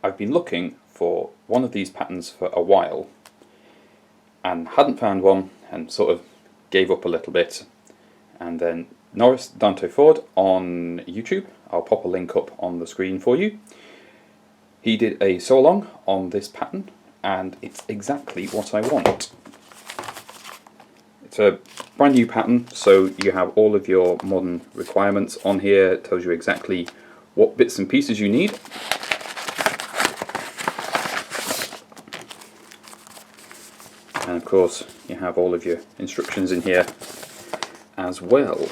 I've been looking for one of these patterns for a while and hadn't found one and sort of gave up a little bit, and then Norris Dánta Ford on YouTube, I'll pop a link up on the screen for you. He did a sew along on this pattern and it's exactly what I want. It's a brand new pattern, so you have all of your modern requirements on here. It tells you exactly what bits and pieces you need. And of course you have all of your instructions in here as well.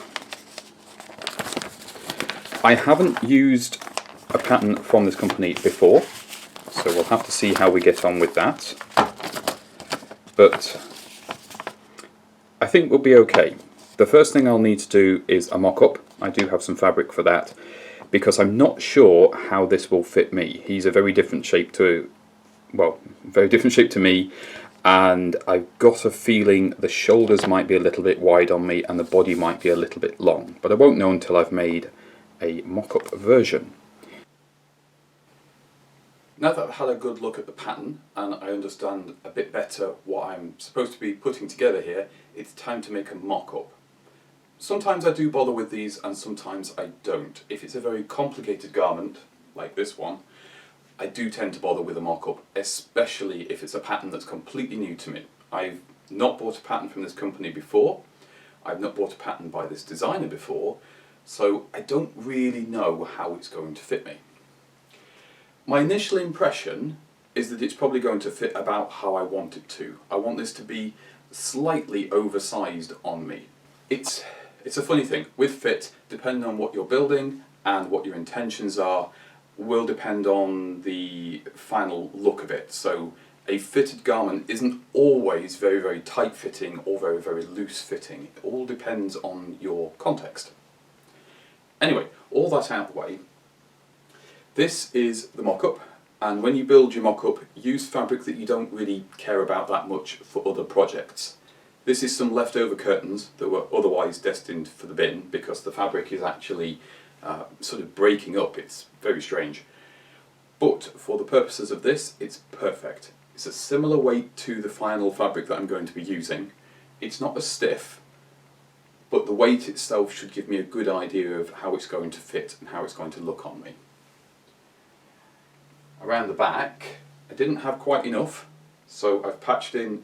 I haven't used a pattern from this company before, so we'll have to see how we get on with that. But I think we'll be okay. The first thing I'll need to do is a mock-up. I do have some fabric for that, because I'm not sure how this will fit me. He's a very different shape to, well, very different shape to me, and I've got a feeling the shoulders might be a little bit wide on me and the body might be a little bit long, but I won't know until I've made a mock-up version. Now that I've had a good look at the pattern and I understand a bit better what I'm supposed to be putting together here, it's time to make a mock-up. Sometimes I do bother with these and sometimes I don't. If it's a very complicated garment, like this one, I do tend to bother with a mock-up, especially if it's a pattern that's completely new to me. I've not bought a pattern from this company before, I've not bought a pattern by this designer before, so I don't really know how it's going to fit me. My initial impression is that it's probably going to fit about how I want it to. I want this to be slightly oversized on me. It's a funny thing, with fit, depending on what you're building and what your intentions are, will depend on the final look of it. So a fitted garment isn't always very, very tight fitting or very, very loose fitting. It all depends on your context. Anyway, all that out of the way, this is the mock-up, and when you build your mock-up, use fabric that you don't really care about that much for other projects. This is some leftover curtains that were otherwise destined for the bin because the fabric is actually sort of breaking up. It's very strange. But for the purposes of this, it's perfect. It's a similar weight to the final fabric that I'm going to be using. It's not as stiff, but the weight itself should give me a good idea of how it's going to fit and how it's going to look on me. Around the back, I didn't have quite enough, so I've patched in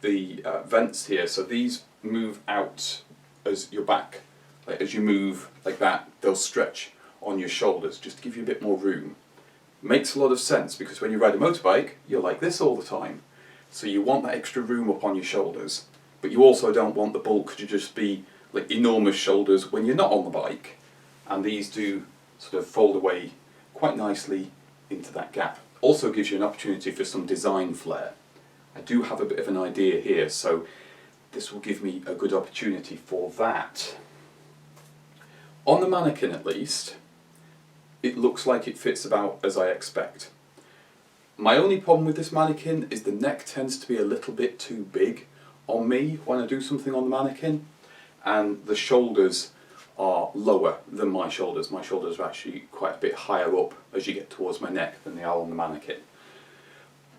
the vents here, so these move out as your back. Like, as you move like that, they'll stretch on your shoulders just to give you a bit more room. Makes a lot of sense because when you ride a motorbike, you're like this all the time. So you want that extra room up on your shoulders, but you also don't want the bulk to just be like enormous shoulders when you're not on the bike. And these do sort of fold away quite nicely into that gap. Also gives you an opportunity for some design flair. I do have a bit of an idea here, so this will give me a good opportunity for that. On the mannequin at least, it looks like it fits about as I expect. My only problem with this mannequin is the neck tends to be a little bit too big on me when I do something on the mannequin, and the shoulders are lower than my shoulders. My shoulders are actually quite a bit higher up as you get towards my neck than they are on the mannequin.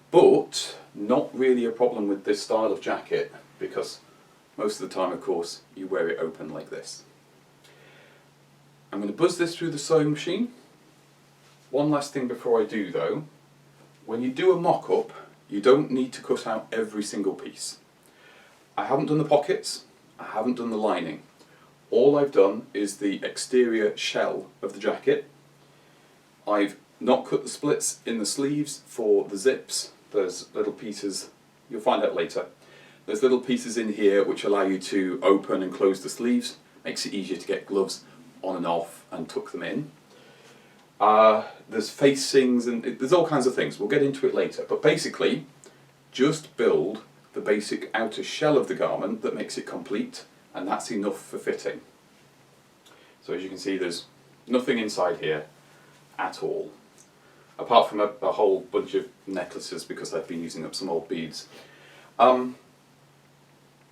But not really a problem with this style of jacket because most of the time, of course, you wear it open like this. I'm going to buzz this through the sewing machine. One last thing before I do though, when you do a mock-up, you don't need to cut out every single piece. I haven't done the pockets, I haven't done the lining. All I've done is the exterior shell of the jacket. I've not cut the splits in the sleeves for the zips. There's little pieces, you'll find out later. There's little pieces in here which allow you to open and close the sleeves. Makes it easier to get gloves on and off and tuck them in. There's facings and there's all kinds of things. We'll get into it later. But basically, just build the basic outer shell of the garment that makes it complete, and that's enough for fitting. So as you can see, there's nothing inside here at all, apart from a whole bunch of necklaces because I've been using up some old beads.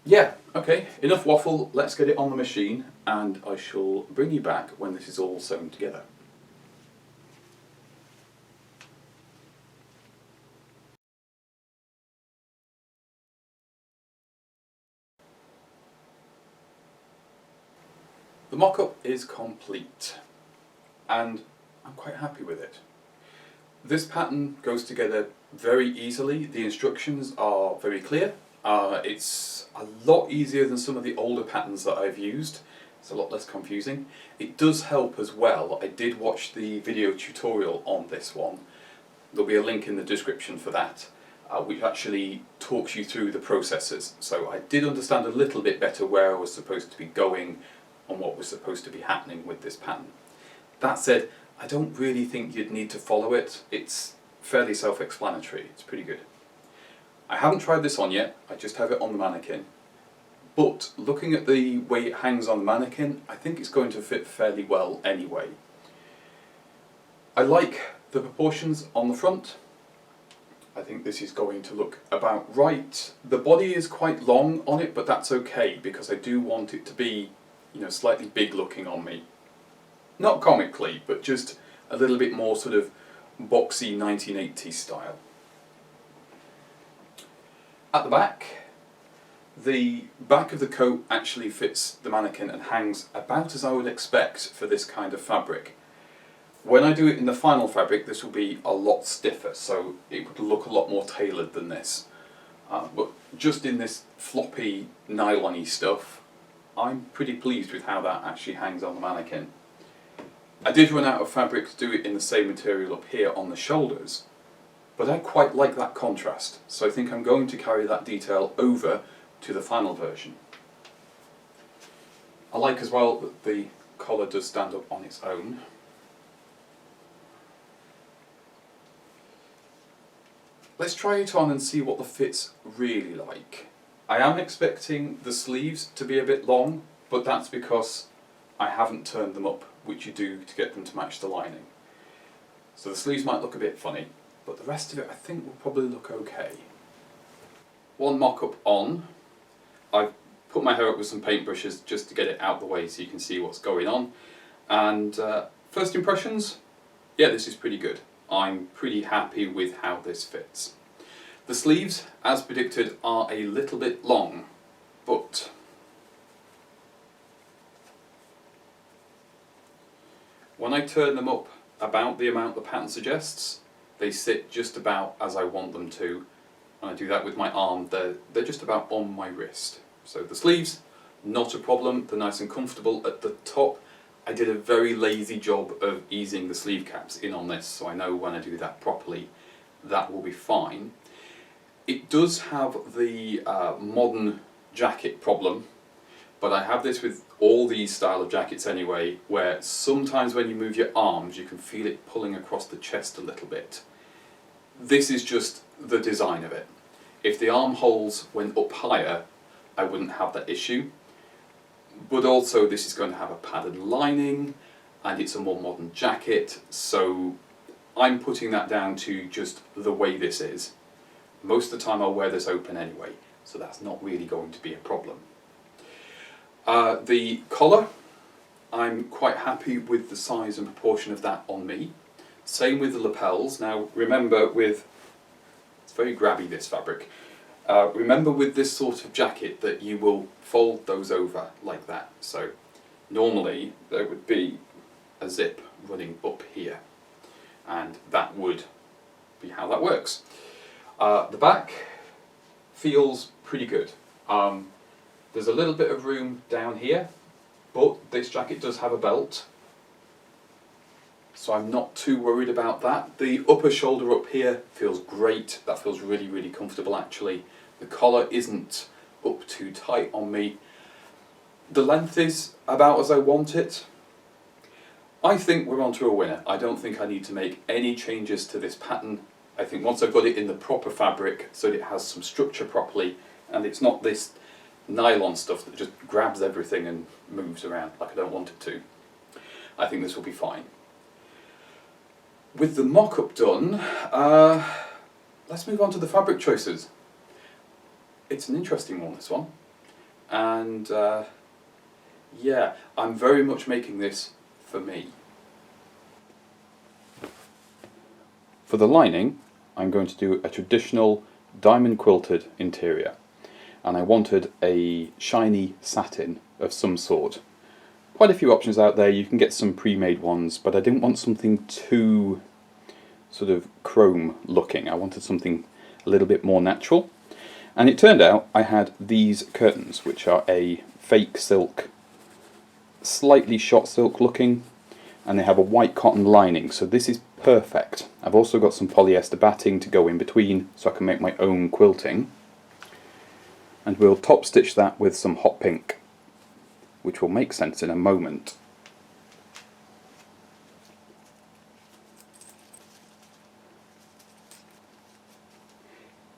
Yeah, okay, enough waffle, let's get it on the machine and I shall bring you back when this is all sewn together. The mock-up is complete and I'm quite happy with it. This pattern goes together very easily. The instructions are very clear. It's a lot easier than some of the older patterns that I've used. It's a lot less confusing. It does help as well. I did watch the video tutorial on this one. There'll be a link in the description for that, which actually talks you through the processes. So I did understand a little bit better where I was supposed to be going and what was supposed to be happening with this pattern. That said, I don't really think you'd need to follow it. It's fairly self-explanatory. It's pretty good. I haven't tried this on yet. I just have it on the mannequin. But looking at the way it hangs on the mannequin, I think it's going to fit fairly well anyway. I like the proportions on the front. I think this is going to look about right. The body is quite long on it, but that's okay because I do want it to be, you know, slightly big looking on me. Not comically, but just a little bit more sort of boxy 1980s style. At the back of the coat actually fits the mannequin and hangs about as I would expect for this kind of fabric. When I do it in the final fabric, this will be a lot stiffer, so it would look a lot more tailored than this. But just in this floppy, nylon-y stuff, I'm pretty pleased with how that actually hangs on the mannequin. I did run out of fabric to do it in the same material up here on the shoulders, but I quite like that contrast, so I think I'm going to carry that detail over to the final version. I like as well that the collar does stand up on its own. Let's try it on and see what the fit's really like. I am expecting the sleeves to be a bit long, but that's because I haven't turned them up, which you do to get them to match the lining. So the sleeves might look a bit funny, but the rest of it I think will probably look okay. One mock-up on. I've put my hair up with some paintbrushes just to get it out the way so you can see what's going on. And first impressions, yeah, this is pretty good. I'm pretty happy with how this fits. The sleeves, as predicted, are a little bit long, but when I turn them up about the amount the pattern suggests, they sit just about as I want them to. When I do that with my arm, they're just about on my wrist. So the sleeves, not a problem, they're nice and comfortable at the top. I did a very lazy job of easing the sleeve caps in on this, so I know when I do that properly, that will be fine. It does have the modern jacket problem, but I have this with all these style of jackets anyway, where sometimes when you move your arms you can feel it pulling across the chest a little bit. This is just the design of it. If the armholes went up higher, I wouldn't have that issue. But also this is going to have a padded lining and it's a more modern jacket, so I'm putting that down to just the way this is. Most of the time I'll wear this open anyway, so that's not really going to be a problem. The collar, I'm quite happy with the size and proportion of that on me. Same with the lapels. Now remember it's very grabby, this fabric. Remember with this sort of jacket that you will fold those over like that. So normally there would be a zip running up here, and that would be how that works. The back feels pretty good. There's a little bit of room down here, but this jacket does have a belt, so I'm not too worried about that. The upper shoulder up here feels great. That feels really, really comfortable actually. The collar isn't up too tight on me. The length is about as I want it. I think we're on to a winner. I don't think I need to make any changes to this pattern. I think once I've got it in the proper fabric so that it has some structure properly and it's not this nylon stuff that just grabs everything and moves around like I don't want it to, I think this will be fine. With the mock-up done, let's move on to the fabric choices. It's an interesting one, this one, and yeah, I'm very much making this for me. For the lining, I'm going to do a traditional diamond quilted interior, and I wanted a shiny satin of some sort. quite a few options out there. You can get some pre-made ones, but I didn't want something too sort of chrome looking. I wanted something a little bit more natural. And it turned out I had these curtains, which are a fake silk, slightly shot silk looking, and they have a white cotton lining, so this is perfect. I've also got some polyester batting to go in between so I can make my own quilting. And we'll top stitch that with some hot pink, which will make sense in a moment.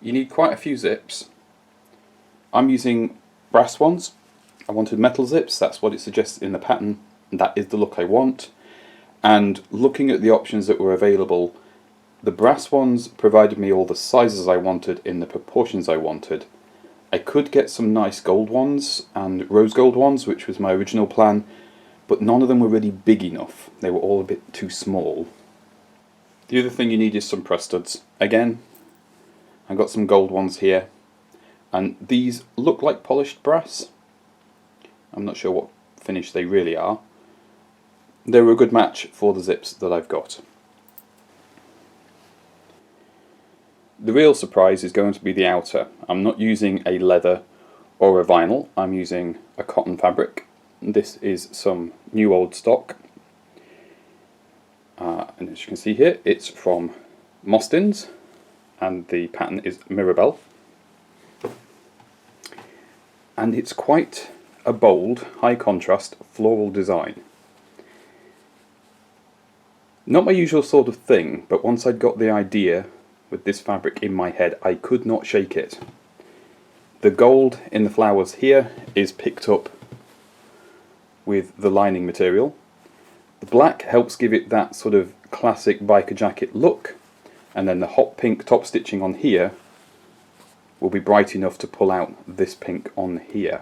You need quite a few zips. I'm using brass ones. I wanted metal zips, that's what it suggests in the pattern, and that is the look I want. And looking at the options that were available, the brass ones provided me all the sizes I wanted in the proportions I wanted. I could get some nice gold ones and rose gold ones, which was my original plan, but none of them were really big enough. They were all a bit too small. The other thing you need is some press studs. Again, I've got some gold ones here, and these look like polished brass. I'm not sure what finish they really are. They were a good match for the zips that I've got. The real surprise is going to be the outer. I'm not using a leather or a vinyl, I'm using a cotton fabric. This is some new old stock. And as you can see here, it's from Mostyn's, and the pattern is Mirabelle. And it's quite a bold, high contrast floral design. Not my usual sort of thing, but once I'd got the idea with this fabric in my head, I could not shake it. The gold in the flowers here is picked up with the lining material. The black helps give it that sort of classic biker jacket look, and then the hot pink top stitching on here will be bright enough to pull out this pink on here.